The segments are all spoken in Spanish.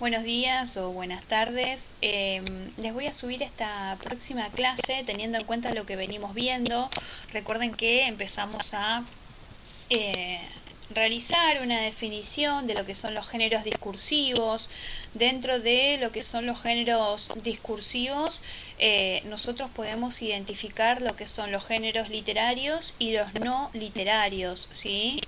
Buenos días o buenas tardes. Les voy a subir esta próxima clase teniendo en cuenta lo que venimos viendo. Recuerden que empezamos a eh, realizar una definición de lo que son los géneros discursivos. Dentro de lo que son los géneros discursivos, nosotros podemos identificar lo que son los géneros literarios y los no literarios, ¿sí?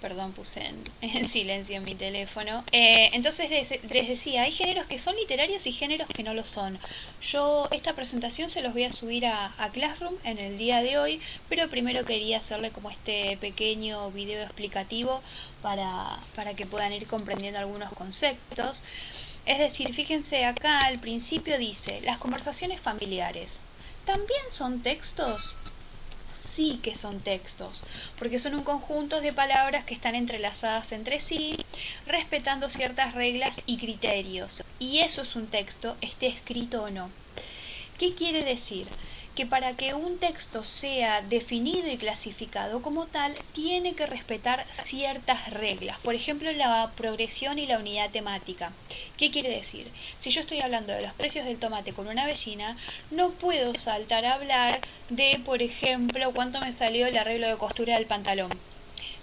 Perdón, puse en silencio en mi teléfono. Entonces les decía, hay géneros que son literarios y géneros que no lo son. Yo esta presentación se los voy a subir a Classroom en el día de hoy, pero primero quería hacerle como este pequeño video explicativo para que puedan ir comprendiendo algunos conceptos. Es decir, fíjense acá al principio dice, las conversaciones familiares. ¿También son textos? Sí que son textos, porque son un conjunto de palabras que están entrelazadas entre sí, respetando ciertas reglas y criterios. Y eso es un texto, esté escrito o no. ¿Qué quiere decir? Que para que un texto sea definido y clasificado como tal, tiene que respetar ciertas reglas. Por ejemplo, la progresión y la unidad temática. ¿Qué quiere decir? Si yo estoy hablando de los precios del tomate con una vecina, no puedo saltar a hablar de, por ejemplo, cuánto me salió el arreglo de costura del pantalón.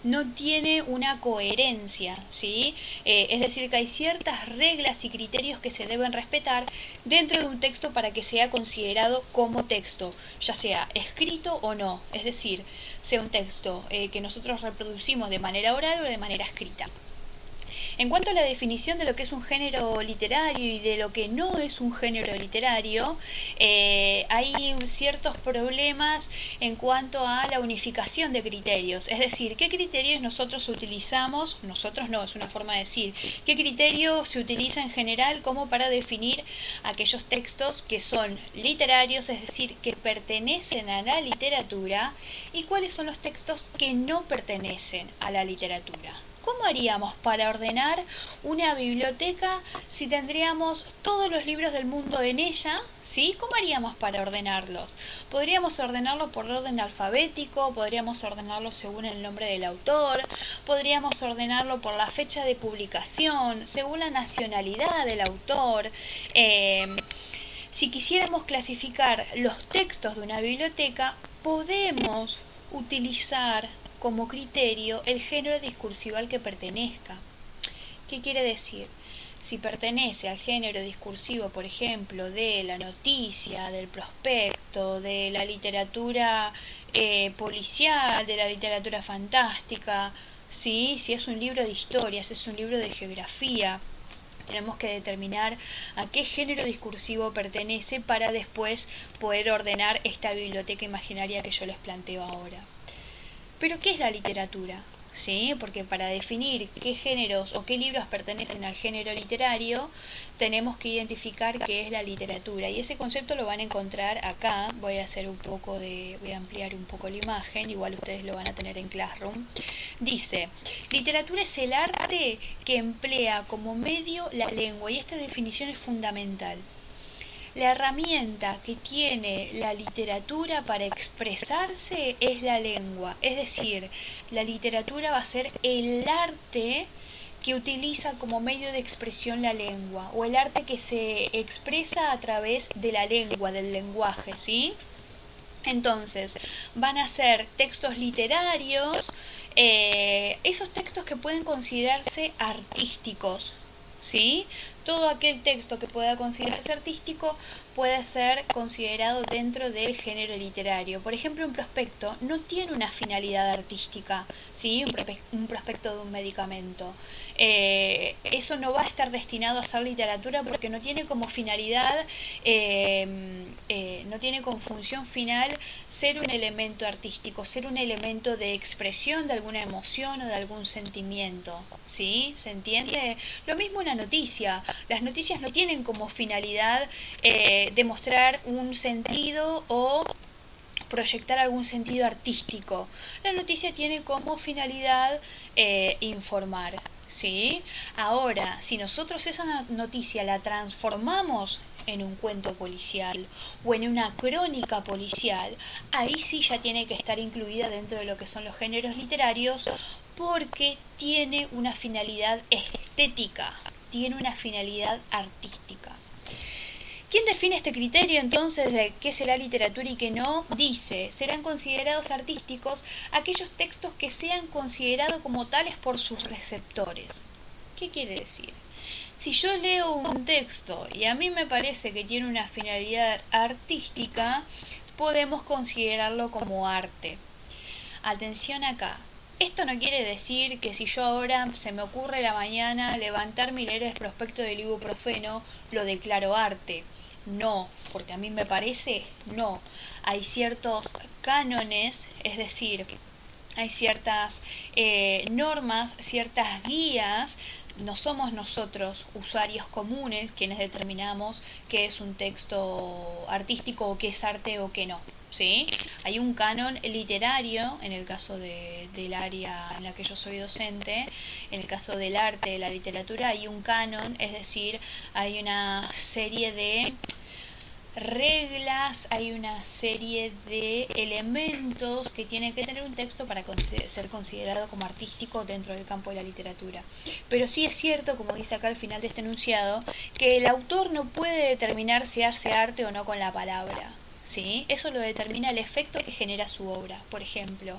No tiene una coherencia, ¿sí? Es decir, que hay ciertas reglas y criterios que se deben respetar dentro de un texto para que sea considerado como texto, ya sea escrito o no, es decir, sea un texto que nosotros reproducimos de manera oral o de manera escrita. En cuanto a la definición de lo que es un género literario y de lo que no es un género literario, hay ciertos problemas en cuanto a la unificación de criterios. Es decir, ¿qué criterios nosotros utilizamos? Nosotros no, es una forma de decir. ¿Qué criterio se utiliza en general como para definir aquellos textos que son literarios, es decir, que pertenecen a la literatura, y cuáles son los textos que no pertenecen a la literatura? ¿Cómo haríamos para ordenar una biblioteca si tendríamos todos los libros del mundo en ella? ¿Sí? ¿Cómo haríamos para ordenarlos? Podríamos ordenarlo por orden alfabético, podríamos ordenarlo según el nombre del autor, podríamos ordenarlo por la fecha de publicación, según la nacionalidad del autor. Si quisiéramos clasificar los textos de una biblioteca, podemos utilizar como criterio el género discursivo al que pertenezca. ¿Qué quiere decir? Si pertenece al género discursivo, por ejemplo, de la noticia, del prospecto, de la literatura policial, de la literatura fantástica, ¿sí? Si es un libro de historia, si es un libro de geografía, tenemos que determinar a qué género discursivo pertenece para después poder ordenar esta biblioteca imaginaria que yo les planteo ahora. Pero ¿qué es la literatura? ¿Sí? Porque para definir qué géneros o qué libros pertenecen al género literario, tenemos que identificar qué es la literatura. Y ese concepto lo van a encontrar acá. Voy a ampliar un poco la imagen, igual ustedes lo van a tener en Classroom. Dice, literatura es el arte que emplea como medio la lengua, y esta definición es fundamental. La herramienta que tiene la literatura para expresarse es la lengua, es decir, la literatura va a ser el arte que utiliza como medio de expresión la lengua, o el arte que se expresa a través de la lengua, del lenguaje, ¿sí? Entonces, van a ser textos literarios, esos textos que pueden considerarse artísticos, ¿sí? Todo aquel texto que pueda considerarse artístico puede ser considerado dentro del género literario. Por ejemplo, un prospecto no tiene una finalidad artística, ¿sí? Un prospecto de un medicamento. Eso no va a estar destinado a ser literatura porque no tiene como finalidad, no tiene como función final ser un elemento artístico, ser un elemento de expresión de alguna emoción o de algún sentimiento, ¿sí? ¿Se entiende? Lo mismo una noticia. Las noticias no tienen como finalidad demostrar un sentido o proyectar algún sentido artístico. La noticia tiene como finalidad informar, ¿sí? Ahora, si nosotros esa noticia la transformamos en un cuento policial o en una crónica policial, ahí sí ya tiene que estar incluida dentro de lo que son los géneros literarios, porque tiene una finalidad estética, tiene una finalidad artística. ¿Quién define este criterio entonces de qué será literatura y qué no? Dice, serán considerados artísticos aquellos textos que sean considerados como tales por sus receptores. ¿Qué quiere decir? Si yo leo un texto y a mí me parece que tiene una finalidad artística, podemos considerarlo como arte. Atención acá. Esto no quiere decir que si yo ahora se me ocurre la mañana levantarme y leer el prospecto del ibuprofeno, lo declaro arte. No, porque a mí me parece, no. Hay ciertos cánones, es decir, hay ciertas normas, ciertas guías. No somos nosotros, usuarios comunes, quienes determinamos qué es un texto artístico o qué es arte o qué no. ¿Sí? Hay un canon literario, en el caso del área en la que yo soy docente, en el caso del arte, de la literatura, hay un canon, es decir, hay una serie de reglas, hay una serie de elementos que tiene que tener un texto para ser considerado como artístico dentro del campo de la literatura. Pero sí es cierto, como dice acá al final de este enunciado, que el autor no puede determinar si hace arte o no con la palabra. ¿Sí? Eso lo determina el efecto que genera su obra. Por ejemplo,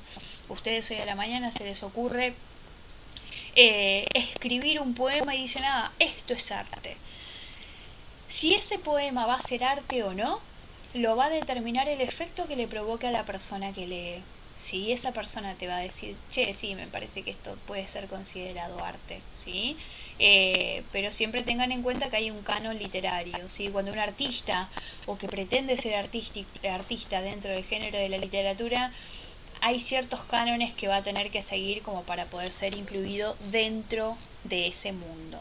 ustedes hoy a la mañana se les ocurre escribir un poema y dicen, ah, esto es arte. Si ese poema va a ser arte o no, lo va a determinar el efecto que le provoque a la persona que lee. Si esa persona te va a decir, che, sí, me parece que esto puede ser considerado arte, ¿sí? Pero siempre tengan en cuenta que hay un canon literario, ¿sí? Cuando un artista o que pretende ser artista dentro del género de la literatura, hay ciertos cánones que va a tener que seguir como para poder ser incluido dentro de ese mundo.